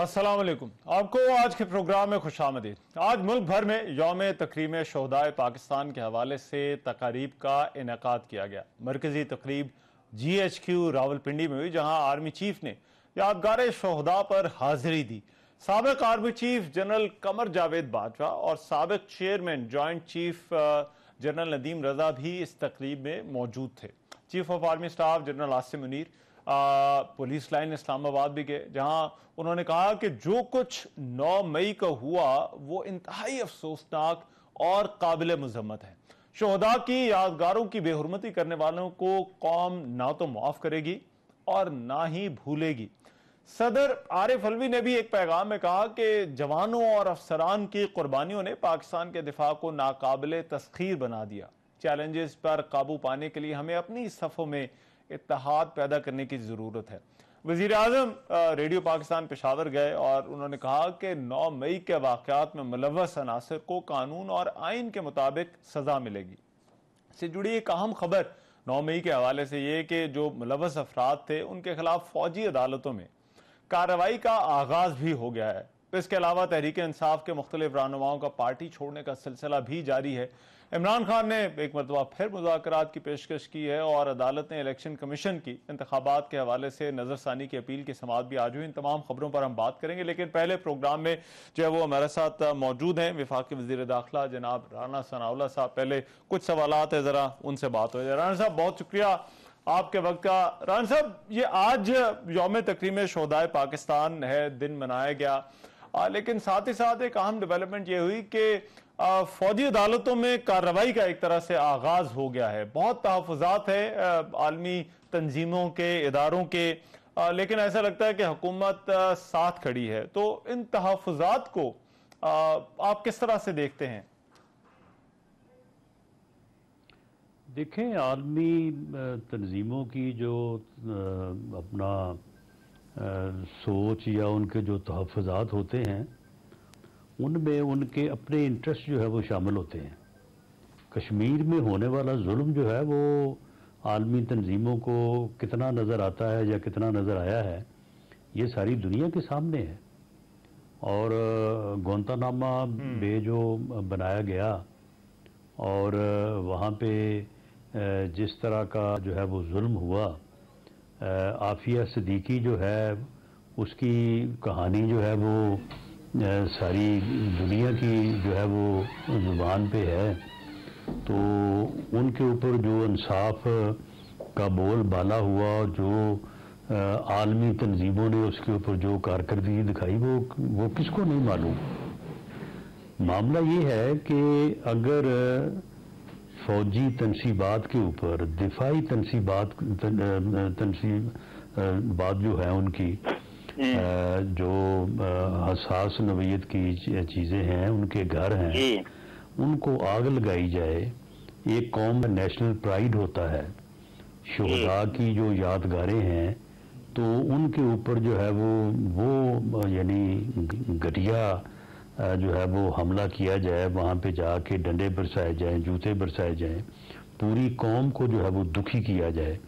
अस्सलाम वालेकुम। आपको आज के प्रोग्राम में खुशामदीद। आज मुल्क भर में यौम तकरीम शहदाए पाकिस्तान के हवाले से तकारीब का इनेकाद किया गया। मरकजी तकरीब GHQ रावलपिंडी में हुई, जहां आर्मी चीफ ने यादगार शहदा पर हाजिरी दी। साबिक army chief general Qamar Javed Bajwa और साबिक chairman joint chief general Nadeem Raza भी इस तकरीब में मौजूद थे। Chief of army staff general Asim Munir police line Islamabad भी गए, जहां उन्होंने कहा कि जो कुछ 9 मई को हुआ वो इंतहाई अफसोसनाक और काबिल मजम्मत है। शोहदा की यादगारों की बेहुरमती करने वालों को कौम ना तो माफ करेगी और ना ही भूलेगी। सदर आरिफ अलवी ने भी एक पैगाम में कहा कि जवानों और अफसरान की कुर्बानियों ने पाकिस्तान के दिफा को नाकाबिले तस्खीर बना दिया। चैलेंजेस पर काबू पाने के लिए हमें अपनी सफ़ों में इत्तेहाद पैदा करने की जरूरत है। वजीर आजम रेडियो पाकिस्तान पेशावर गए और उन्होंने कहा कि 9 मई के वाकयात में मुलव्वस अनासर को कानून और आइन के मुताबिक सजा मिलेगी। इससे जुड़ी एक अहम खबर 9 मई के हवाले से ये कि जो मुलव्वस अफराद थे उनके खिलाफ फौजी अदालतों में कार्रवाई का आगाज भी हो गया है। इसके अलावा तहरीक इंसाफ के मुख्तलिफ रहनुमाओं का पार्टी छोड़ने का सिलसिला भी जारी है। इमरान खान ने एक मरतबा फिर मुज़ाकरात की पेशकश की है और अदालत ने इलेक्शन कमीशन की इंतखाबात के हवाले से नजरसानी की अपील की समाअत भी आज हुई। इन तमाम खबरों पर हम बात करेंगे, लेकिन पहले प्रोग्राम में जो है वो हमारे साथ मौजूद हैं वफाकी वज़ीर दाखिला जनाब राना सनाउल्लाह साहब। पहले कुछ सवालात है, जरा उनसे बात हो जाए। राना साहब, बहुत शुक्रिया आपके वक्त का। राना साहब, ये आज यौम तकरीम शहदाए पाकिस्तान है, दिन मनाया गया, लेकिन साथ ही साथ एक अहम डेवलपमेंट ये हुई कि फौजी अदालतों में कार्रवाई का एक तरह से आगाज हो गया है। बहुत तहफ़्फ़ुज़ात है आलमी तंजीमों के, इदारों के, लेकिन ऐसा लगता है कि हुकूमत साथ खड़ी है। तो इन तहफ़्फ़ुज़ात को आप किस तरह से देखते हैं? देखें, आलमी तंजीमों की जो अपना सोच या उनके जो तहफ़्फ़ुज़ात होते हैं उनमें उनके अपने इंटरेस्ट जो है वो शामिल होते हैं। कश्मीर में होने वाला जुल्म जो है वो आलमी तंजीमों को कितना नज़र आता है या कितना नज़र आया है, ये सारी दुनिया के सामने है। और गुआंतानामो बे जो बनाया गया और वहाँ पे जिस तरह का जो है वो जुल्म हुआ, आफिया सिद्दीकी जो है उसकी कहानी जो है वो सारी दुनिया की जो है वो ज़ुबान पे है। तो उनके ऊपर जो इंसाफ का बोल बाला हुआ और जो आलमी तंजीमों ने उसके ऊपर जो कारकर्दगी दिखाई वो किसको नहीं मालूम। मामला ये है कि अगर फौजी तनसीबात के ऊपर दिफाई तनसीबात जो है उनकी जो हसास नवीयत की चीज़ें हैं, उनके घर हैं, उनको आग लगाई जाए। एक कौम का नेशनल प्राइड होता है, शुहदा की जो यादगारें हैं, तो उनके ऊपर जो है वो यानी घटिया जो है वो हमला किया जाए, वहाँ पे जाके डंडे बरसाए जाएं, जूते बरसाए जाएं, पूरी कौम को जो है वो दुखी किया जाए।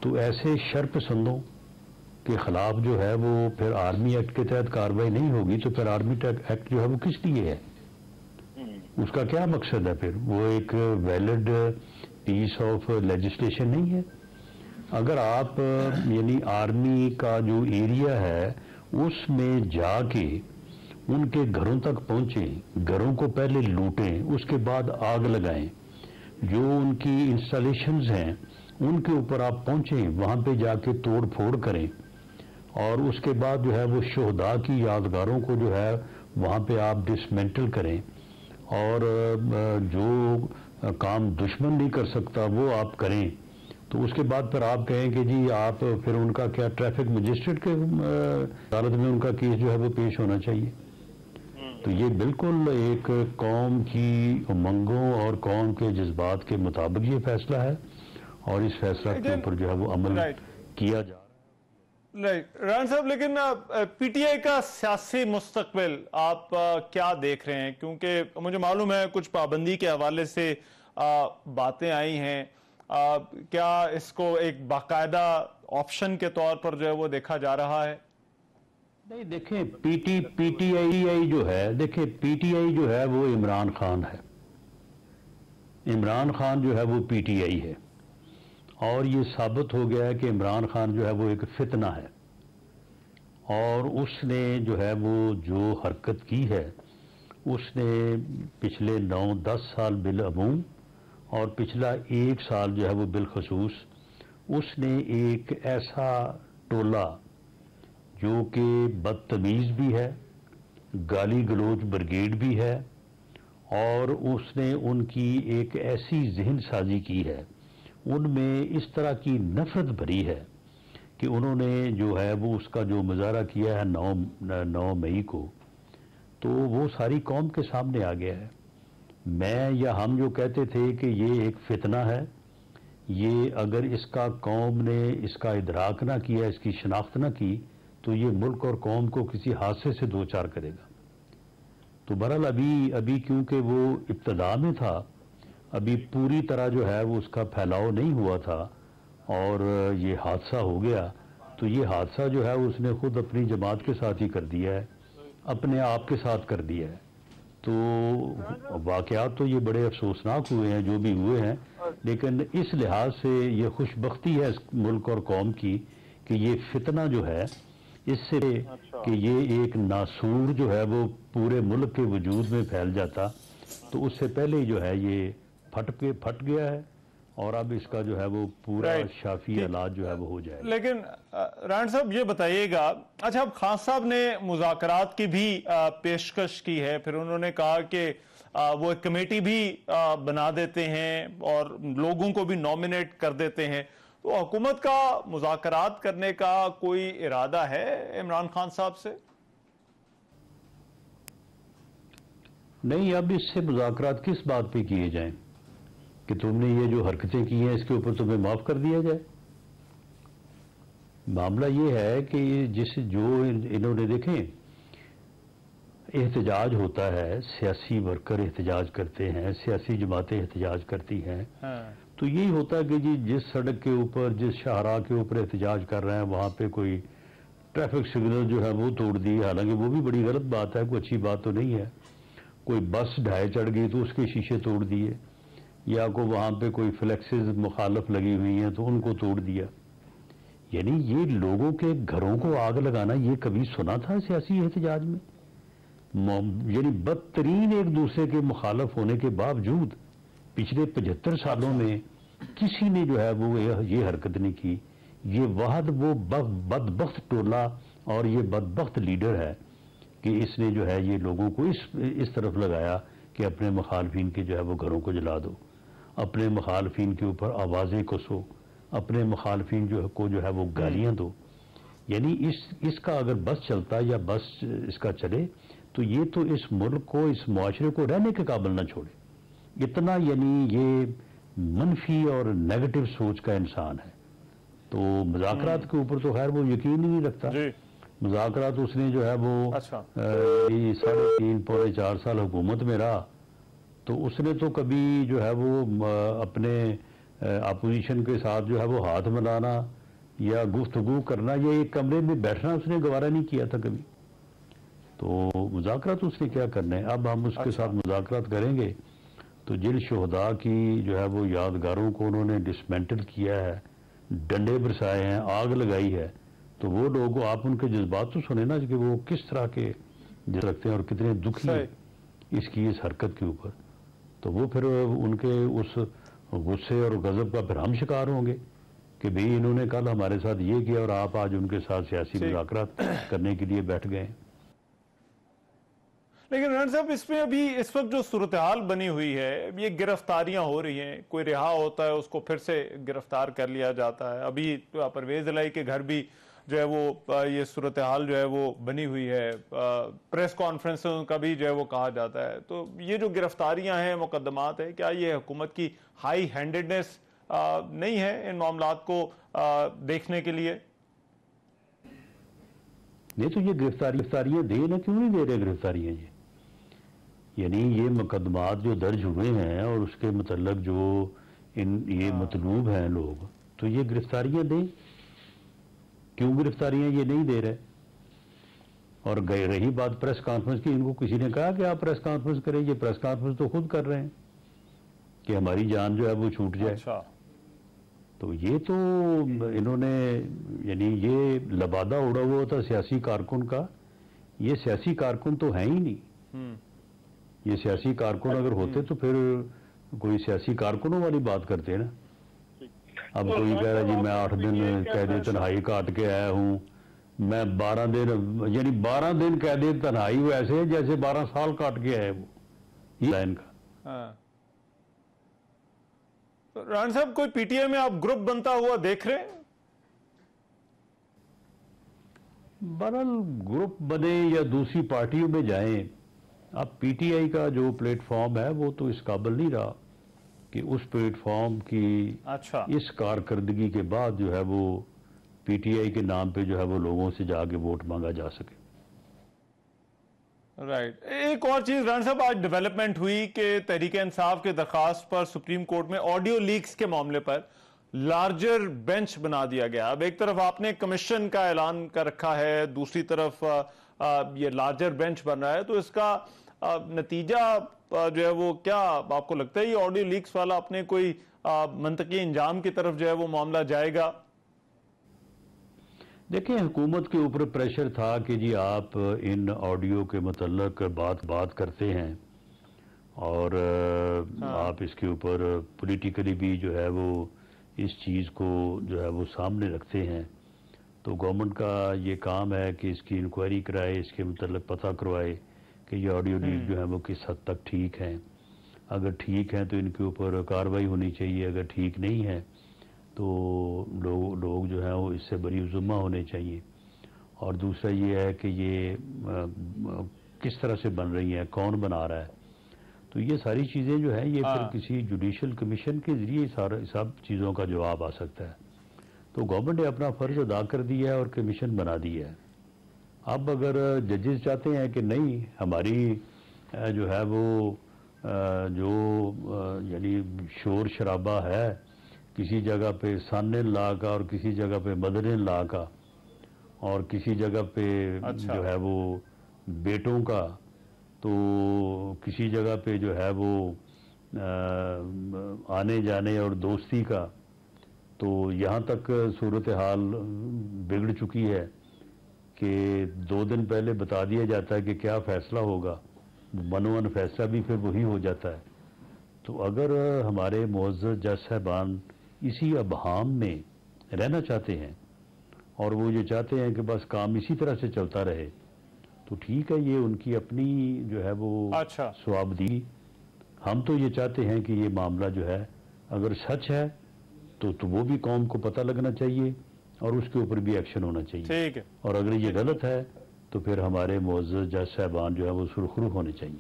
तो ऐसे शरपसंदों के खिलाफ जो है वो फिर आर्मी एक्ट के तहत कार्रवाई नहीं होगी, तो फिर आर्मी एक्ट जो है वो किस लिए है, उसका क्या मकसद है? फिर वो एक वैलिड पीस ऑफ लेजिस्लेशन नहीं है। अगर आप यानी आर्मी का जो एरिया है उसमें जाके उनके घरों तक पहुंचें, घरों को पहले लूटें, उसके बाद आग लगाएं, जो उनकी इंस्टॉलेशंस हैं उनके ऊपर आप पहुंचें, वहाँ पे जाके तोड़ फोड़ करें और उसके बाद जो है वो शोहदा की यादगारों को जो है वहाँ पे आप डिसमेंटल करें और जो काम दुश्मन नहीं कर सकता वो आप करें। तो उसके बाद फिर आप कहें कि जी आप फिर उनका क्या ट्रैफिक मजिस्ट्रेट के अदालत में उनका केस जो है वो पेश होना चाहिए। तो ये बिल्कुल एक कौम की उमंगों और कौम के जज्बात के मुताबिक ये फैसला है और इस फैसला के ऊपर जो है वो अमल किया जा रहा है। राना साहब, लेकिन पीटीआई का सियासी मुस्तकबिल आप क्या देख रहे हैं? क्योंकि मुझे मालूम है कुछ पाबंदी के हवाले से बातें आई हैं, क्या इसको एक बाकायदा ऑप्शन के तौर पर जो है वो देखा जा रहा है? नहीं, देखें पीटीआई जो है, देखें पीटीआई जो है वो इमरान खान है। इमरान खान जो है वो पीटीआई है, और ये साबित हो गया है कि इमरान खान जो है वो एक फितना है, और उसने जो है वो जो हरकत की है, उसने पिछले 9-10 साल बिलअमूम और पिछला 1 साल जो है वो बिलखसूस उसने एक ऐसा टोला जो कि बदतमीज़ भी है, गाली गलोच ब्रिगेड भी है, और उसने उनकी एक ऐसी जहन साजी की है, उनमें इस तरह की नफरत भरी है कि उन्होंने जो है वो उसका जो मुजाहरा किया है 9 मई को, तो वो सारी कौम के सामने आ गया है। मैं या हम जो कहते थे कि ये एक फितना है, ये अगर इसका कौम ने इसका इदराक ना किया, इसकी शनाख्त ना की, तो ये मुल्क और कौम को किसी हादसे से दो चार करेगा। तो बहरहाल अभी क्योंकि वो इब्तदा में था, अभी पूरी तरह जो है वो उसका फैलाव नहीं हुआ था, और ये हादसा हो गया, तो ये हादसा जो है उसने खुद अपनी जमात के साथ ही कर दिया है, अपने आप के साथ कर दिया है। तो वाक़यात तो ये बड़े अफसोसनाक हुए हैं जो भी हुए हैं, लेकिन इस लिहाज से ये खुशबख्ती है इस मुल्क और कौम की कि ये फितना जो है, इससे कि ये एक नासूर जो है वो पूरे मुल्क के वजूद में फैल जाता, तो उससे पहले ही जो है ये फट गया है, और अब इसका जो है वो पूरा शाफी इलाज जो है वो हो जाएगा। लेकिन राण साहब ये बताइएगा, अच्छा अब खान साहब ने मुज़ाकरात की भी पेशकश की है, फिर उन्होंने कहा कि वो एक कमेटी भी बना देते हैं और लोगों को भी नॉमिनेट कर देते हैं, तो हुकूमत का मुज़ाकरात करने का कोई इरादा है इमरान खान साहब से? नहीं, अब इससे मुज़ाकरात किस बात पे किए जाएं कि तुमने ये जो हरकतें की हैं इसके ऊपर तुम्हें माफ कर दिया जाए। मामला ये है कि जो इन्होंने देखें, एहतजाज होता है, सियासी वर्कर एहतजाज करते हैं, सियासी जमातें एहतजाज करती हैं। हाँ। तो यही होता है कि जी जिस सड़क के ऊपर, जिस शाहराह के ऊपर एहतजाज कर रहे हैं, वहाँ पे कोई ट्रैफिक सिग्नल जो है वो तोड़ दी, हालांकि वो भी बड़ी गलत बात है, कोई अच्छी बात तो नहीं है। कोई बस ढाए चढ़ गई तो उसके शीशे तोड़ दिए, या को वहाँ पे कोई फ्लेक्सेस मुखालफ लगी हुई हैं तो उनको तोड़ दिया। यानी ये लोगों के घरों को आग लगाना, ये कभी सुना था सियासी एहतजाज में? यानी बदतरीन एक दूसरे के मुखालफ होने के बावजूद पिछले 75 सालों में किसी ने जो है वो ये हरकत नहीं की। ये वाहद वो बदबख्त टोला और ये बदबख्त लीडर है कि इसने जो है ये लोगों को इस तरफ लगाया कि अपने मुखालफिन के जो है वो घरों को जला दो, अपने मुखालफिन के ऊपर आवाज़ें कसो, अपने मुखालफिन को जो है वो गालियाँ दो। यानी इसका अगर बस चलता या बस इसका चले तो ये तो इस मुल्क को, इस मुआशरे को रहने के काबिल ना छोड़े। इतना यानी ये मनफी और नेगेटिव सोच का इंसान है। तो मुज़ाकरात के ऊपर तो खैर वो यकीन ही नहीं रखता। मुज़ाकरात उसने जो है वो 3.5-4 साल हुकूमत में रहा, तो उसने तो कभी जो है वो अपने अपोजिशन के साथ जो है वो हाथ मिलाना या गुफ्तगू करना या एक कमरे में बैठना उसने गवारा नहीं किया था कभी। तो मुज़ाकरात उसने क्या करना है? अब हम उसके साथ मुज़ाकरात करेंगे तो जिन शोहदा की जो है वो यादगारों को उन्होंने डिसमेंटल किया है, डंडे बरसाए हैं, आग लगाई है, तो वो लोग, आप उनके जज्बात तो सुने ना कि वो किस तरह के रखते हैं और कितने दुखी हैं इसकी इस हरकत के ऊपर। तो वो फिर उनके उस गुस्से और गजब का फिर हम शिकार होंगे कि भाई इन्होंने कल हमारे साथ ये किया और आप आज उनके साथ सियासी मुज़ाकरात करने के लिए बैठ गए। लेकिन रण साहब, इसमें अभी इस वक्त जो सूरत हाल बनी हुई है, ये गिरफ्तारियां हो रही हैं, कोई रिहा होता है उसको फिर से गिरफ्तार कर लिया जाता है। अभी परवेज इलाही के घर भी जो है वो ये सूरत हाल जो है वो बनी हुई है, प्रेस कॉन्फ्रेंस का भी जो है वो कहा जाता है। तो ये जो गिरफ्तारियां हैं, मुकदमात है, क्या ये हुकूमत की हाई हैंडेडनेस नहीं है इन मामलात को देखने के लिए? नहीं, तो ये गिरफ्तारियां दे ना, क्यों नहीं दे रहे गिरफ्तारियां? यानी ये मुकदमात जो दर्ज हुए हैं और उसके मतलब जो ये मतलूब हैं लोग, तो ये गिरफ्तारियां दें। क्यों गिरफ्तारियां ये नहीं दे रहे? और गई रही बात प्रेस कॉन्फ्रेंस की, इनको किसी ने कहा कि आप प्रेस कॉन्फ्रेंस करें? ये प्रेस कॉन्फ्रेंस तो खुद कर रहे हैं कि हमारी जान जो है वो छूट जाए। अच्छा। तो ये तो इन्होंने, यानी ये लबादा उड़ा हुआ था सियासी कारकुन का। ये सियासी कारकुन तो है ही नहीं। ये सियासी कारकुन अगर होते तो फिर कोई सियासी कारकुनों वाली बात करते ना। अब कोई कह रहा है जी मैं 8 दिन कैद तन्हाई काट के आया हूँ, मैं 12 दिन, यानी 12 दिन कैद तन्हाई वैसे जैसे 12 साल काट के आए वो, ये लाइन का। हाँ। तो राणा साहब, कोई पीटीआई में आप ग्रुप बनता हुआ देख रहे हैं? बहरहाल ग्रुप बने या दूसरी पार्टियों में जाएं, अब पीटीआई का जो प्लेटफॉर्म है वो तो इस काबिल नहीं रहा कि उस प्लेटफॉर्म की अच्छा, इस कारकर्दगी के बाद जो है वो पीटीआई के नाम पे जो है वो लोगों से जाके वोट मांगा जा सके। राइट। एक और चीज राणा साहब, आज डेवलपमेंट हुई कि तहरीक इंसाफ के दरखास्त पर सुप्रीम कोर्ट में ऑडियो लीक्स के मामले पर लार्जर बेंच बना दिया गया। अब एक तरफ आपने कमीशन का ऐलान कर रखा है, दूसरी तरफ ये लार्जर बेंच बन रहा है, तो इसका नतीजा जो है वो क्या आपको लगता है? ये ऑडियो लीक्स वाला अपने कोई मंतकी इंजाम की तरफ जो है वो मामला जाएगा? देखिए, हुकूमत के ऊपर प्रेशर था कि जी आप इन ऑडियो के मतलब बात करते हैं और आप इसके ऊपर पॉलिटिकली भी जो है वो इस चीज़ को जो है वो सामने रखते हैं। तो गवर्नमेंट का ये काम है कि इसकी इंक्वायरी कराए, इसके मतलब पता करवाए कि ये ऑडियो लीक जो है वो किस हद तक ठीक हैं। अगर ठीक है तो इनके ऊपर कार्रवाई होनी चाहिए, अगर ठीक नहीं है तो लोग जो है वो इससे बरी जुम्मा होने चाहिए। और दूसरा ये है कि ये किस तरह से बन रही हैं, कौन बना रहा है, तो ये सारी चीज़ें जो है ये फिर किसी जुडिशल कमीशन के ज़रिए सब चीज़ों का जवाब आ सकता है। तो गवर्नमेंट ने अपना फ़र्ज़ अदा कर दिया है और कमीशन बना दिया है। अब अगर जजेस चाहते हैं कि नहीं, हमारी जो है वो जो यानी शोर शराबा है किसी जगह पे सन इन लॉ का और किसी जगह पे मदर इन लॉ का और किसी जगह पे अच्छा, जो है वो बेटों का, तो किसी जगह पे जो है वो आने जाने और दोस्ती का, तो यहाँ तक सूरत हाल बिगड़ चुकी है कि 2 दिन पहले बता दिया जाता है कि क्या फैसला होगा, मनोवन फैसला भी फिर वही हो जाता है। तो अगर हमारे मुअज़्ज़ज़ जज साहबान इसी अबहाम में रहना चाहते हैं और वो ये चाहते हैं कि बस काम इसी तरह से चलता रहे, तो ठीक है, ये उनकी अपनी जो है वो अच्छा, स्वाबदी। हम तो ये चाहते हैं कि ये मामला जो है अगर सच है तो वो भी कौम को पता लगना चाहिए और उसके ऊपर भी एक्शन होना चाहिए। ठीक है। और अगर ये गलत है तो फिर हमारे मुअज़्ज़ज़ जज साहबान जो है वो सुरखरू होने चाहिए।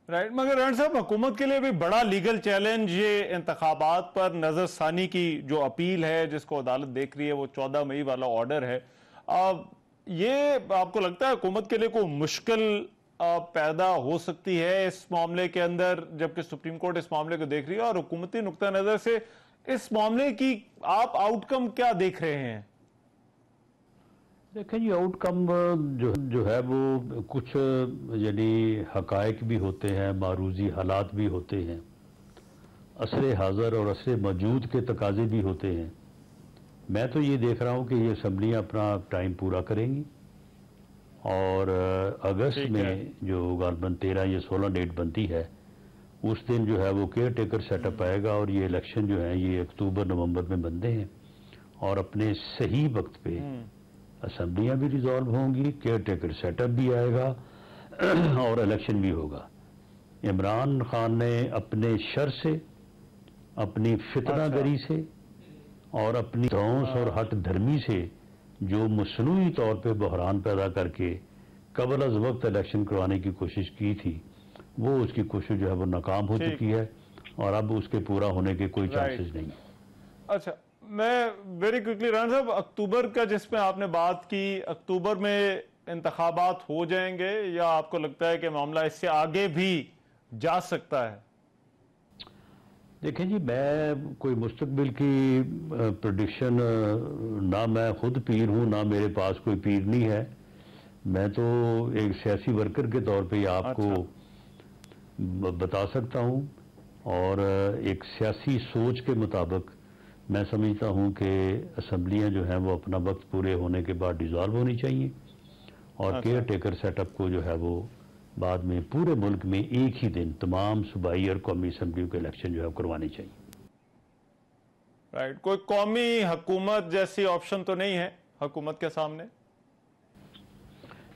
राइट। मगर राणा साहब, हुकूमत के लिए भी बड़ा लीगल चैलेंज ये इंतखाबात पर नजरसानी की जो अपील है जिसको अदालत देख रही है, वो 14 मई वाला ऑर्डर है। ये आपको लगता है हुकूमत के लिए कोई मुश्किल पैदा हो सकती है इस मामले के अंदर, जबकि सुप्रीम कोर्ट इस मामले को देख रही है? और हुकूमती नुक्ता नजर से इस मामले की आप आउटकम क्या देख रहे हैं? देखें जी, आउटकम जो है वो कुछ यानी हकायक भी होते हैं, मारूजी हालात भी होते हैं, असरे हाज़र और असरे मौजूद के तकाजे भी होते हैं। मैं तो ये देख रहा हूँ कि ये असम्बलियाँ अपना टाइम पूरा करेंगी और अगस्त में जो गालबन 13 या 16 डेट बनती है उस दिन जो है वो केयर टेकर सेटअप आएगा और ये इलेक्शन जो है ये अक्टूबर नवंबर में बनते हैं और अपने सही वक्त पे असम्बलियाँ भी रिजॉल्व होंगी, केयर टेकर सेटअप भी आएगा और इलेक्शन भी होगा। इमरान खान ने अपने शर से, अपनी फितनागरी से और अपनी धौंस और हट धर्मी से जो मसनूई तौर पे बहरान पैदा करके कबल अज़ वक्त इलेक्शन करवाने की कोशिश की थी, वो उसकी कोशिश जो है वो नाकाम हो चुकी है और अब उसके पूरा होने के कोई चांसेस नहीं। अच्छा, मैं वेरी क्विकली राणा साहब, अक्टूबर का जिसमें आपने बात की, अक्टूबर में इंतखाबात हो जाएंगे या आपको लगता है कि मामला इससे आगे भी जा सकता है? देखें जी, मैं कोई मुस्तकबिल की प्रेडिक्शन, ना मैं खुद पीर हूँ ना मेरे पास कोई पीर नहीं है, मैं तो एक सियासी वर्कर के तौर पे आपको बता सकता हूँ, और एक सियासी सोच के मुताबिक मैं समझता हूँ कि असम्बलियाँ जो हैं वो अपना वक्त पूरे होने के बाद डिज़ोल्व होनी चाहिए, और केयर टेकर सेटअप को जो है वो बाद में पूरे मुल्क में एक ही दिन तमाम सूबाई और कौमी असम्बलियों के इलेक्शन जो है करवाने चाहिए। राइट, कोई कौमी हुकूमत जैसी ऑप्शन तो नहीं है हुकूमत के सामने?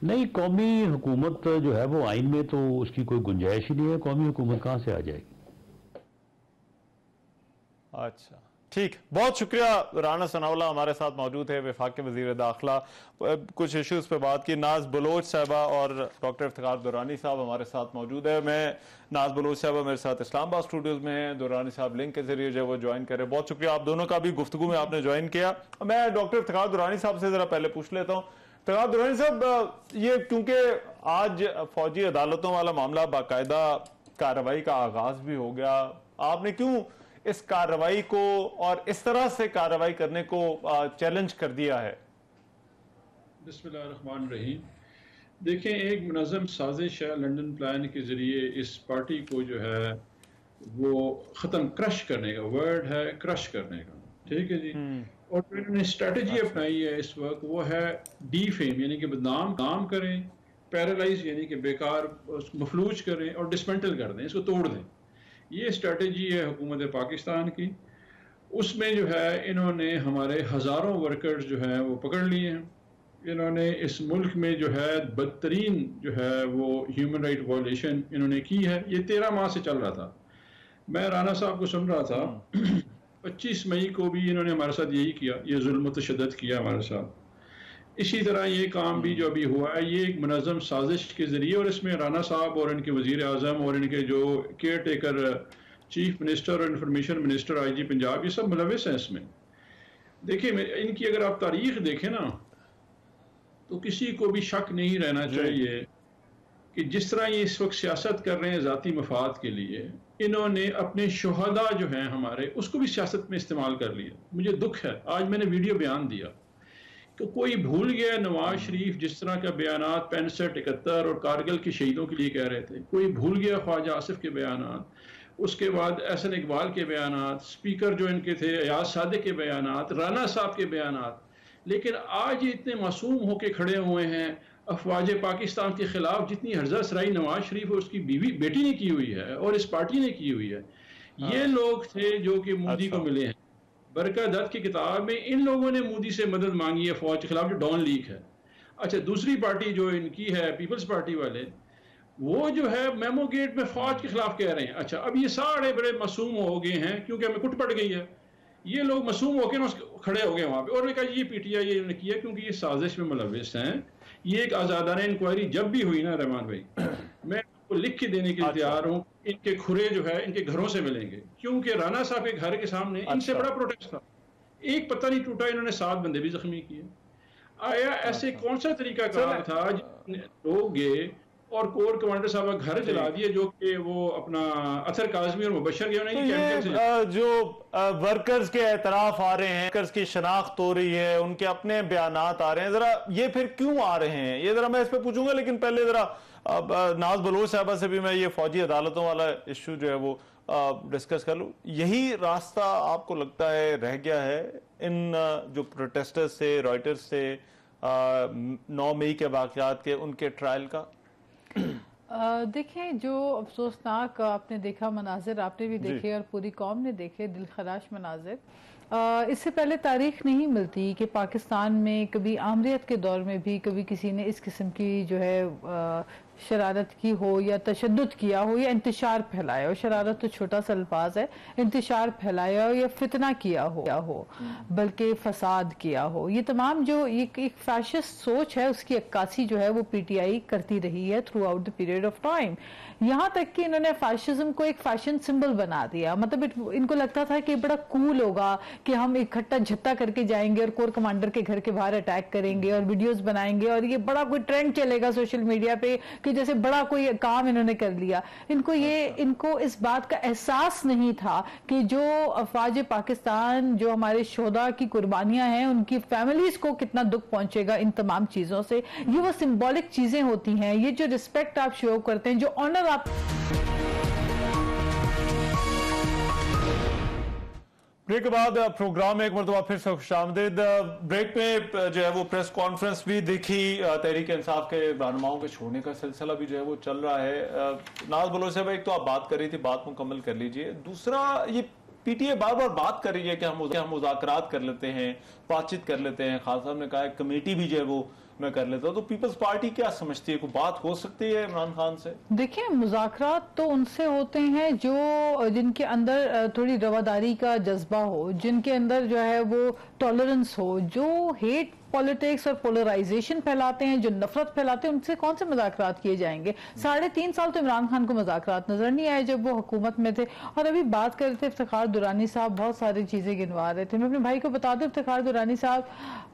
नहीं, कौमी हुकूमत जो है वो आइन में तो उसकी कोई गुंजाइश ही नहीं है। कौमी हुकूमत कहाँ से आ जाएगी? अच्छा, ठीक, बहुत शुक्रिया। राना सनाउल्लाह हमारे साथ मौजूद है, वफाक के वजीर दाखिला। कुछ इश्यूज पे बात की। नाज बलोच साहबा और डॉक्टर इफ्तिखार दुरानी साहब हमारे साथ मौजूद है। मैं नाज बलोच साहबा मेरे साथ इस्लामाबाद स्टूडियोज में हैं, दुरानी साहब लिंक के जरिए जो वो ज्वाइन करें। बहुत शुक्रिया आप दोनों का भी, गुफ्तगू में आपने ज्वाइन किया। मैं डॉक्टर इफ्तिखार दुरानी साहब से जरा पहले पूछ लेता हूँ। इफ्तिखार दुरानी साहब, ये क्योंकि आज फौजी अदालतों वाला मामला बाकायदा कार्रवाई का आगाज भी हो गया, आपने क्यों इस कार्रवाई को और इस तरह से कार्रवाई करने को चैलेंज कर दिया है? बिस्मिल्लाहिर्रहमानिर्रहीम। देखें, एक मुनज़्ज़म साजिश है लंदन प्लान के ज़रिए इस पार्टी को जो है वो ख़त्म, क्रश करने का वर्ड है, क्रश करने का, ठीक है जी। और जो इन्होंने स्ट्रेटजी अपनाई है इस वक्त वो है डीफेम, यानी कि बदनाम काम करें, पैरालाइज यानी कि बेकार मफलूज करें और डिसमेंटल कर दें, इसको तोड़ दें। ये स्ट्रेटजी है हुकूमत पाकिस्तान की। उसमें जो है इन्होंने हमारे हज़ारों वर्कर्स जो हैं वो पकड़ लिए हैं। इन्होंने इस मुल्क में जो है बदतरीन जो है वो ह्यूमन राइट वायलेशन इन्होंने की है। ये 13 माह से चल रहा था। मैं राना साहब को सुन रहा था 25 मई को भी इन्होंने हमारे साथ यही किया, ये जुल्म तशद्दुद किया हमारे साथ। इसी तरह ये काम भी जो अभी हुआ है ये एक मुनज़्ज़म साजिश के ज़रिए, और इसमें राना साहब और इनके वज़ीर आज़म और इनके जो केयर टेकर चीफ मिनिस्टर और इंफॉर्मेशन मिनिस्टर IG पंजाब, ये सब मुलविस हैं इसमें। देखिए, इनकी अगर आप तारीख देखें ना तो किसी को भी शक नहीं रहना चाहिए कि जिस तरह ये इस वक्त सियासत कर रहे हैं ज़ाती मफाद के लिए, इन्होंने अपने शुहदा जो हैं हमारे उसको भी सियासत में इस्तेमाल कर लिया। मुझे दुख है, आज मैंने वीडियो बयान दिया तो कोई भूल गया नवाज शरीफ जिस तरह का बयानात 65, 71 और कारगिल के शहीदों के लिए कह रहे थे, कोई भूल गया ख्वाजा आसिफ के बयानात, उसके बाद एहसन इकबाल के बयानात, स्पीकर जो इनके थे अयाज सादिक के बयानात, राना साहब के बयानात। लेकिन आज ये इतने मासूम होके खड़े हुए हैं अफवाज पाकिस्तान के खिलाफ, जितनी हर्जा सराई नवाज शरीफ और उसकी बीवी बेटी ने की हुई है और इस पार्टी ने की हुई है। ये लोग थे जो कि मोदी को मिले हैं। बरका दत्त की किताब में इन लोगों ने मोदी से मदद मांगी है फौज के खिलाफ, जो डॉन लीग है। अच्छा, दूसरी पार्टी जो इनकी है पीपल्स पार्टी वाले, वो जो है मेमो गेट में फौज के खिलाफ कह रहे हैं। अच्छा, अब ये सारे बड़े मासूम हो गए हैं क्योंकि हमें कुट पड़ गई है। ये लोग मासूम होकर खड़े हो गए वहां पे और ने कहा ये PTI ये इन्होंने किया क्योंकि ये साजिश में मुलविस हैं। ये एक आज़ादाना इंक्वायरी जब भी हुई ना रहमान भाई, मैं आपको लिख के देने के लिए तैयार हूँ। इनके खुरे जो है इनके घरों से मिलेंगे, क्योंकि राना साहब के घर के सामने इनसे बड़ा प्रोटेस्ट था, एक पता नहीं टूटा, इन्होंने 7 बंदे भी जख्मी किए। आया ऐसे कौन सा तरीका कार था लोग गए और कोर कमांडर साहब का घर जला दिए, जो कि वो अपना अथर काजमी और मुबशर के तो जो वर्कर्स के एतराफ आ रहे हैं, वर्कर्स की शनाख्त हो रही है, उनके अपने बयानात आ रहे हैं, जरा ये फिर क्यों आ रहे हैं, ये जरा मैं इस पर पूछूंगा। लेकिन पहले जरा नाज बलोच साहबा से भी मैं ये फौजी अदालतों वाला इशू जो है वो डिस्कस कर लूं। यही रास्ता आपको लगता है रह गया है इन जो प्रोटेस्टर्स से, रॉयटर्स से 9 मई के वाकयात के, उनके ट्रायल का? देखें, जो अफसोसनाक आपने देखा मनाजिर, आपने भी देखे और पूरी कौम ने देखे, दिलखराश मनाजिर। इससे पहले तारीख नहीं मिलती कि पाकिस्तान में कभी आमरीत के दौर में भी कभी किसी ने इस किस्म की जो है शरारत की हो या तशद्दुद किया हो या इंतशार फैलाया हो। शरारत तो छोटा सा अल्फाज है, इंतशार फैलाया हो या फितना किया हो बल्कि फसाद किया हो। ये तमाम जो एक फैशिस्ट सोच है उसकी अक्कासी जो है वो PTI करती रही है through out the period of time. यहाँ तक कि इन्होंने फैशिज्म को एक फैशन सिंबल बना दिया। मतलब इनको लगता था कि बड़ा कूल होगा कि हम इकट्ठा झत्ता करके जाएंगे और कोर कमांडर के घर के बाहर अटैक करेंगे और वीडियोस बनाएंगे और ये बड़ा कोई ट्रेंड चलेगा सोशल मीडिया पे कि कि जैसे बड़ा कोई काम इन्होंने कर लिया। इनको इस बात का एहसास नहीं था कि जो अफवाज पाकिस्तान, जो हमारे शोहदा की कुर्बानियां हैं, उनकी फैमिलीज को कितना दुख पहुंचेगा इन तमाम चीजों से। ये वो सिंबॉलिक चीजें होती हैं, ये जो रिस्पेक्ट आप शो करते हैं, जो ऑनर आप। ब्रेक के बाद प्रोग्राम में एक मरतबा फिर से खुशामदीद। ब्रेक में जो है वो प्रेस कॉन्फ्रेंस भी देखी, तहरीक इंसाफ के रहनुमाओं के छोड़ने का सिलसिला भी जो है वो चल रहा है। नाज बलोच साहब, एक तो आप बात कर रही थी, बात मुकम्मल कर लीजिए। दूसरा, ये पीटीए बार बार बात कर रही है कि हम मुज़ाकरात कर लेते हैं, बातचीत कर लेते हैं। खान साहब ने कहा है कमेटी भी जो है वो मैं कर लेता हूं। तो पीपल्स पार्टी क्या समझती है, कोई बात हो सकती है इमरान खान से? देखिए, मुज़ाकरात तो उनसे होते हैं जो जिनके अंदर थोड़ी रवादारी का जज्बा हो, जिनके अंदर जो है वो टॉलरेंस हो। जो हेट पॉलिटिक्स और पोलराइजेशन फैलाते हैं, जो नफरत फैलाते हैं, उनसे कौन से मुज़ाकरात किए जाएंगे? 3.5 साल तो इमरान खान को मुज़ाकरात नजर नहीं आए जब वो हुकूमत में थे। और अभी बात कर रहे थे इफ्तिखार दुरानी साहब, बहुत सारी चीजें गिनवा रहे थे। मैं अपने भाई को बता दूं, इफ्तिखार दुरानी साहब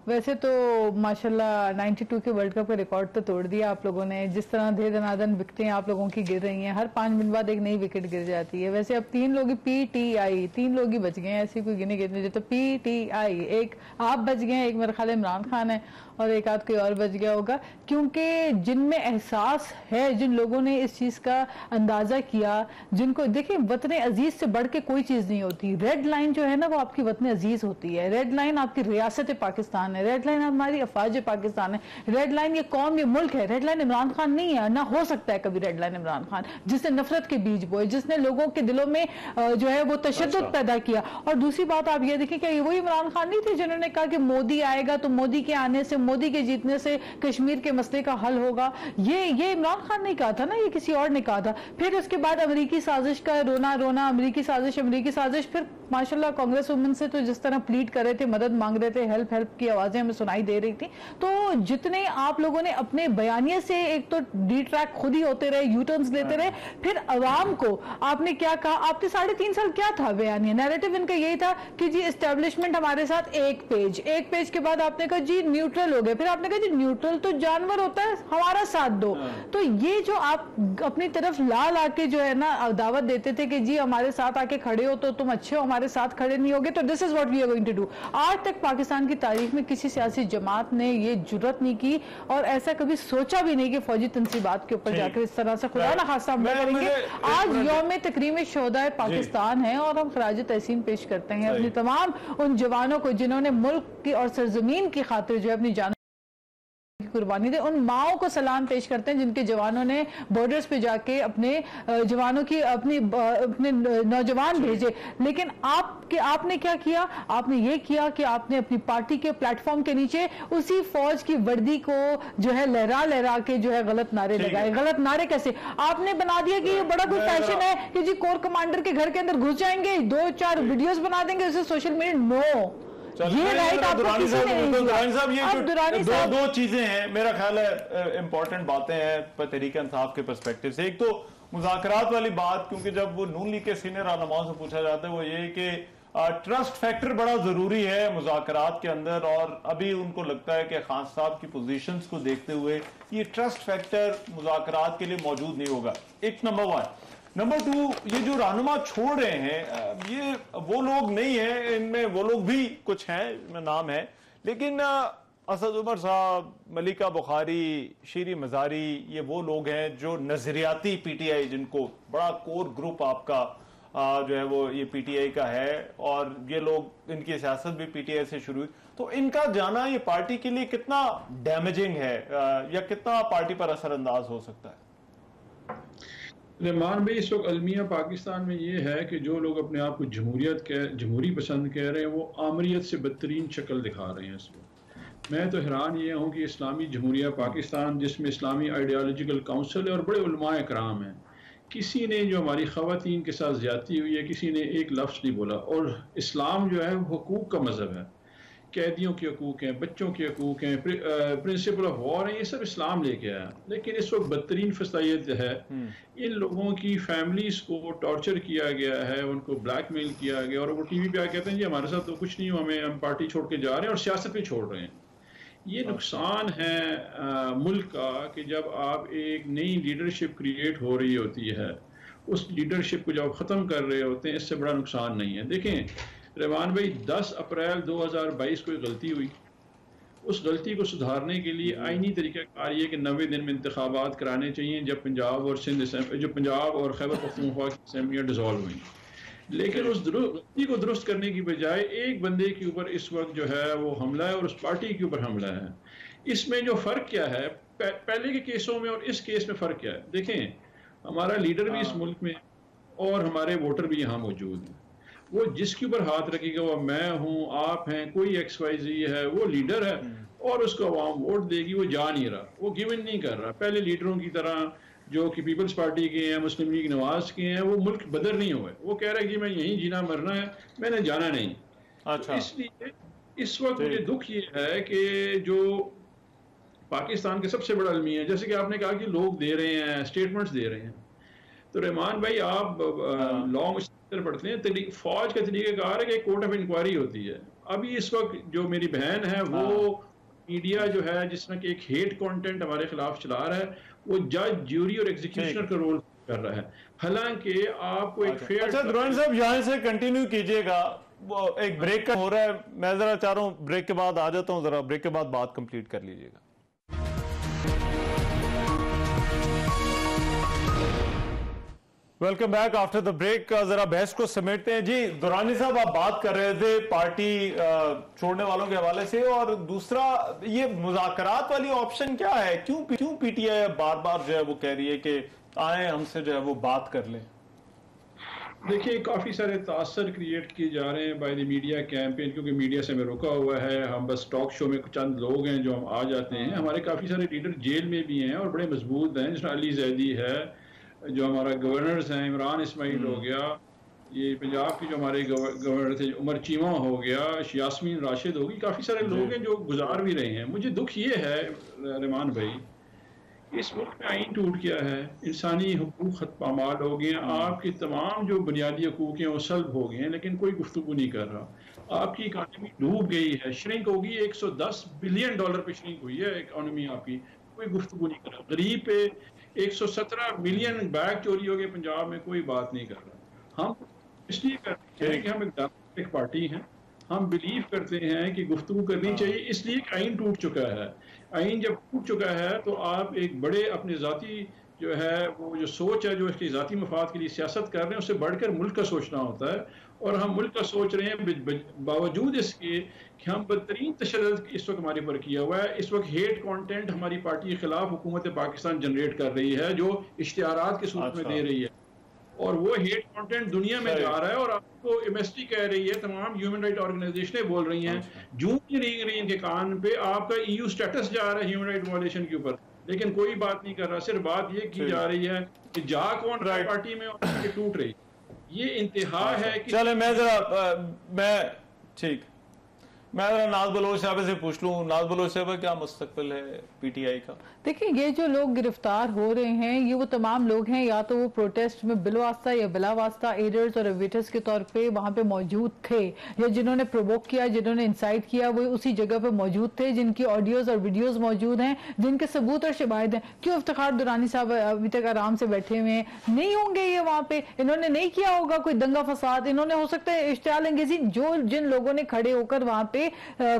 वैसे तो माशाल्लाह 92 के वर्ल्ड कप का रिकॉर्ड तो तोड़ दिया आप लोगों ने। जिस तरह दे दनादन विकेटें आप लोगों की गिर रही हैं, हर 5 मिनट बाद एक नई विकेट गिर जाती है। वैसे अब 3 लोग ही PTI, 3 लोग ही बच गए हैं, ऐसी कोई गिने गिने जो। तो PTI, एक आप बच गए हैं, एक मेरे ख्याल इमरान खान है, और एक आध कोई और बच गया होगा। क्योंकि जिनमें एहसास है, जिन लोगों ने इस चीज का अंदाजा किया, जिनको देखिए वतन अजीज से बढ़ के कोई चीज नहीं होती। रेड लाइन जो है ना, वो आपकी वतन अजीज होती है। रेड लाइन आपकी रियासत पाकिस्तान है, रेड लाइन हमारी अफवाज पाकिस्तान है, रेड लाइन ये कौम, ये मुल्क है। रेड लाइन इमरान खान नहीं है, ना हो सकता है कभी रेड लाइन इमरान खान, जिसने नफरत के बीज बोए, जिसने लोगों के दिलों में जो है वो तशद्दुद पैदा किया। और दूसरी बात आप ये देखिए, क्या ये वही इमरान खान नहीं थे जिन्होंने कहा कि मोदी आएगा तो मोदी के आने से, मोदी के जीतने से कश्मीर के मसले का हल होगा? ये इमरान खान ने कहा था ना, ये किसी और ने कहा था। फिर उसके बाद अमेरिकी साजिश का रोना रोना, अमेरिकी साजिश। फिर माशाल्लाह कांग्रेस वुमेन से तो जिस तरह प्लीड कर रहे थे, मदद मांग रहे थे, हेल्प हेल्प की आवाजें हमें सुनाई दे रही थी। तो जितने आप लोगों ने अपने बयानिए से एक तो डी ट्रैक खुद ही होते रहे, यू टर्न्स लेते रहे। फिर अवाम को आपने क्या कहा? आपने 3.5 साल क्या था बयानिए? नैरेटिव इनका यही था कि जी एस्टेब्लिशमेंट हमारे साथ एक पेज के बाद आपने कहा जी न्यूट्रल हो गए। फिर आपने कहा जी न्यूट्रल तो जानवर होता है, हमारा साथ दो। तो ये जो आप अपनी तरफ ला ला के जो है ना दावत देते थे कि जी हमारे साथ आके खड़े हो तो तुम अच्छे हो, हमारे साथ खड़े नहीं होगे तो this is what we are going to do. आज तक पाकिस्तान की तारीख में किसी सियासी जमात ने ये जुर्रत नहीं की और ऐसा कभी सोचा भी नहीं कि फौजी तंसीबात के ऊपर जाकर इस तरह से खुदा ना खास्ता हमला करेंगे। आज यौम तकरीम शोहदाए पाकिस्तान है और हम खराज तहसीन पेश करते हैं अपनी तमाम उन जवानों को जिन्होंने मुल्क की और सरजमीन की खातिर जो है अपनी जान कुर्बानी दे। उन माओं को सलाम पेश करते हैं जिनके जवानों ने बॉर्डर्स पे जाके अपने जवानों की अपने नौजवान भेजे। लेकिन आपने क्या किया? आपने ये किया कि आपने अपनी पार्टी के प्लेटफॉर्म के नीचे उसी फौज की वर्दी को जो है लहरा के जो है गलत नारे लगाए। गलत नारे कैसे? आपने बना दिया कि ये बड़ा कोई फैशन है कि जी कोर कमांडर के घर के अंदर घुस जाएंगे, 2-4 वीडियोस बना देंगे, उसे सोशल मीडिया। नो, ये राइट आपको किसी ने नहीं दिया। दो चीजें हैं मेरा ख्याल है इंपॉर्टेंट बातें हैं तहरीक इंसाफ के पर्सपेक्टिव से। एक तो मुज़ाकरात वाली बात, क्योंकि जब वो नून लीग के सीनियर रहनुमाओं से पूछा जाता है वो ये कि ट्रस्ट फैक्टर बड़ा जरूरी है मुज़ाकरात के अंदर, और अभी उनको लगता है कि खान साहब की पोजीशंस को देखते हुए ये ट्रस्ट फैक्टर मुज़ाकरात के लिए मौजूद नहीं होगा। एक नंबर 1। नंबर 2, ये जो रहनुमा छोड़ रहे हैं ये वो लोग नहीं है, इनमें वो लोग भी कुछ हैं, नाम है, लेकिन असद उमर साहब, मलिका बुखारी, शीरी मजारी, ये वो लोग हैं जो नजरियाती पीटीआई, जिनको बड़ा कोर ग्रुप आपका जो है वो ये पीटीआई का है, और ये लोग, इनकी सियासत भी पीटीआई से शुरू हुई। तो इनका जाना ये पार्टी के लिए कितना डैमेजिंग है या कितना पार्टी पर असरअंदाज हो सकता है? रहमान भाई, इस वक्त अलमिया पाकिस्तान में ये है कि जो लोग अपने आप को जमहूरी पसंद कह रहे हैं वो आमरीत से बदतरीन शक्ल दिखा रहे हैं इस वक्त। मैं तो हैरान ये हूँ कि इस्लामी जमहूरिया पाकिस्तान, जिसमें इस्लामी आइडियालॉजिकल काउंसिल है और बड़े उलमाए कराम हैं, किसी ने जो हमारी ख़वातीन के साथ ज़्यादती हुई है, किसी ने एक लफ्ज़ नहीं बोला। और इस्लाम जो है हुकूक का मज़हब है, कैदियों के हकूक़ हैं, बच्चों के हकूक़ हैं, प्रिंसिपल ऑफ वॉर है, ये सब इस्लाम लेके आया। लेकिन इस वक्त बदतरीन फसाइयत है, इन लोगों की फैमिलीज़ को टॉर्चर किया गया है, उनको ब्लैकमेल किया गया, और वो टीवी पे आ कहते हैं जी हमारे साथ तो कुछ नहीं हुआ, हम पार्टी छोड़ के जा रहे हैं और सियासत भी छोड़ रहे हैं। ये नुकसान है मुल्क का कि जब आप एक नई लीडरशिप क्रिएट हो रही होती है, उस लीडरशिप को जब ख़त्म कर रहे होते हैं, इससे बड़ा नुकसान नहीं है। देखें रहमान भाई, 10 अप्रैल 2022 को एक गलती हुई, उस गलती को सुधारने के लिए आईनी तरीक़ाकार ये कि 90 दिन में इंतखाबात कराने चाहिए, जब पंजाब और सिंध जो पंजाब और खैबर पख्तूनख्वा की असम्बलियाँ डिज़ोल्व हुई। लेकिन उस गलती को दुरुस्त करने की बजाय एक बंदे के ऊपर इस वक्त जो है वो हमला है और उस पार्टी के ऊपर हमला है। इसमें जो फ़र्क क्या है पहले के केसों में और इस केस में फ़र्क क्या है? देखें, हमारा लीडर भी इस मुल्क में और हमारे वोटर भी यहाँ मौजूद हैं। वो जिसके ऊपर हाथ रखेगा, वो मैं हूँ, आप हैं, कोई XYZ है, वो लीडर है और उसको अवाम वोट देगी। वो जा नहीं रहा, वो गिवन नहीं कर रहा। पहले लीडरों की तरह जो कि पीपल्स पार्टी के हैं, मुस्लिम लीग नवाज के हैं, वो मुल्क बदल नहीं हुए। वो कह रहा है कि मैं यहीं जीना मरना है, मैंने जाना नहीं। अच्छा। तो इसलिए इस वक्त मुझे दुख ये है कि जो पाकिस्तान के सबसे बड़ा अलमी है, जैसे कि आपने कहा कि लोग दे रहे हैं, स्टेटमेंट्स दे रहे हैं, तो रहमान भाई आप लॉ में पढ़ते हैं, फौज का तरीक़ाकार है कि एक कोर्ट ऑफ इंक्वायरी होती है। अभी इस वक्त जो मेरी बहन है वो मीडिया जो है जिसमें कि एक हेट कंटेंट हमारे खिलाफ चला रहा है, वो जज, ज्यूरी और एग्जीक्यूशनर का रोल कर रहा है। हालांकि आपको एक फेयर। अच्छा दुरानी साहब, यहाँ से कंटिन्यू कीजिएगा, वो एक ब्रेक का हो रहा है, मैं जरा चाह रहा हूँ ब्रेक के बाद आ जाता हूँ, जरा ब्रेक के बाद बात कंप्लीट कर लीजिएगा। Welcome back after the break. जरा बहस को समेटते हैं। जी दुरानी साहब, आप बात कर रहे थे पार्टी छोड़ने वालों के हवाले से, और दूसरा ये मुज़ाकरात वाली ऑप्शन क्या है? क्यों PTI बार बार जो है वो कह रही है कि आए हमसे जो है वो बात कर लें? देखिए, काफ़ी सारे तासर क्रिएट किए जा रहे हैं बाय द मीडिया कैंपेन, क्योंकि मीडिया से हमें रुका हुआ है। हम बस टॉक शो में चंद लोग हैं जो हम आ जाते हैं। हमारे काफ़ी सारे लीडर जेल में भी हैं और बड़े मजबूत हैं, जिसमें अली जैदी है, जो हमारा गवर्नर्स हैं, इमरान इस्माइल हो गया, ये पंजाब के जो हमारे गवर्नर थे उमर चीमा हो गया, यास्मीन राशिद होगी, काफ़ी सारे लोग हैं जो गुजार भी रहे हैं। मुझे दुख ये है रहमान भाई, इस मुल्क में आइन टूट गया है, इंसानी हुकूक पामाल हो गए, आपकी तमाम जो बुनियादी हुकूक हैं वो सल्ब हो गए हैं, लेकिन कोई गुफ्तगू नहीं कर रहा। आपकी इकानमी डूब गई है, श्रिंक होगी, $110 बिलियन पे श्रिंक हुई है इकानमी आपकी, कोई गुफ्तगू नहीं कर रहा। गरीब पे 117 मिलियन बैग चोरी हो गए पंजाब में, कोई बात नहीं कर रहा। हम इसलिए करते हैं कि हम एक डेमोक्रेटिक पार्टी हैं, हम बिलीव करते हैं कि गुफ्तगू करनी चाहिए, इसलिए कि आइन टूट चुका है। आइन जब टूट चुका है तो आप एक बड़े अपने ज़ाती जो है वो जो सोच है, जो इसकी ज़ाती मफाद के लिए सियासत कर रहे हैं, उससे बढ़कर मुल्क का सोचना होता है। और हम मुल्क का सोच रहे हैं बावजूद इसके कि हम बदतरीन तशद्दुद इस वक्त हमारे पर किया हुआ है। इस वक्त हेट कंटेंट हमारी पार्टी के खिलाफ हुकूमत पाकिस्तान जनरेट कर रही है, जो इश्तिहारात के सूरत में दे रही है, और वो हेट कंटेंट दुनिया में जा रहा है। और आपको एमएसटी कह रही है, तमाम ह्यूमन राइट ऑर्गेनाइजेशनें बोल रही हैं, जून की रिंग के कान पे आपका EU स्टेटस जा रहा है ह्यूमन राइट वायलेशन के ऊपर, लेकिन कोई बात नहीं कर रहा। सिर्फ बात ये की जा रही है कि जा कौन रहा है पार्टी में और टूट रही। ये इंतहा है कि चले मैं जरा नाज बलोच साहब से पूछ लूं। नाज बलोच साहब, क्या मुस्तकबिल है PTI का? देखिए, ये जो लोग गिरफ्तार हो रहे हैं, ये वो तमाम लोग हैं, या तो वो प्रोटेस्ट में बिलवास्ता या बिलावास्ता एडर्स और एवेटर्स के तौर पे वहां पे मौजूद थे, या जिन्होंने प्रोवोक किया, जिन्होंने इंसाइट किया, वो उसी जगह पे मौजूद थे, जिनकी ऑडियोज और वीडियोज मौजूद हैं, जिनके सबूत और शवाहिद हैं। क्यों इफ्तिखार दुरानी साहब अभी तक आराम से बैठे हुए हैं? नहीं होंगे ये वहां पे, इन्होंने नहीं किया होगा कोई दंगा फसाद, इन्होंने हो सकता है इश्तियाल अंगेजी, जिन लोगों ने खड़े होकर वहां पे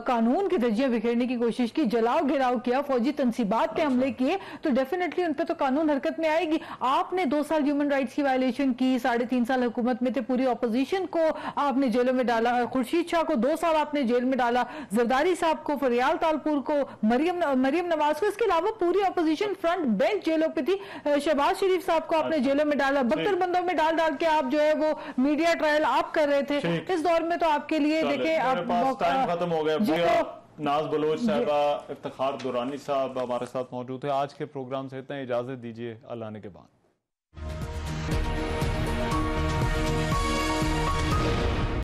कानून की धज्जियां बिखेरने की कोशिश की, जलाओ घिराव किया, फौजी तंसीबात पे हमले किए, तो डेफिनेटली उन पे तो कानून हरकत में आएगी। आपने 2 साल ह्यूमन राइट्स की वायलेशन की, 3.5 साल हुकूमत में थे, पूरी ऑपोजिशन को आपने जेलों में डाला, खुर्शीद शाह को 2 साल आपने जेल में डाला, जरदारी साहब को, फरियाल तालपुर को, मरियम नवाज को, इसके अलावा पूरी ऑपोजिशन फ्रंट बेंच जेलों पे थी। शहबाज शरीफ साहब को आपने जेलों में डाला, बख्तर बंदों में डाल के आप जो है वो मीडिया ट्रायल आप कर रहे थे। इस दौर में तो आपके लिए देखे आप खत्म हो गया। नाज बलोच साहबा, इफ्तिखार दुरानी साहब हमारे साथ मौजूद है। आज के प्रोग्राम से इतना, इजाजत दीजिए, अल्लाह ने के बाद।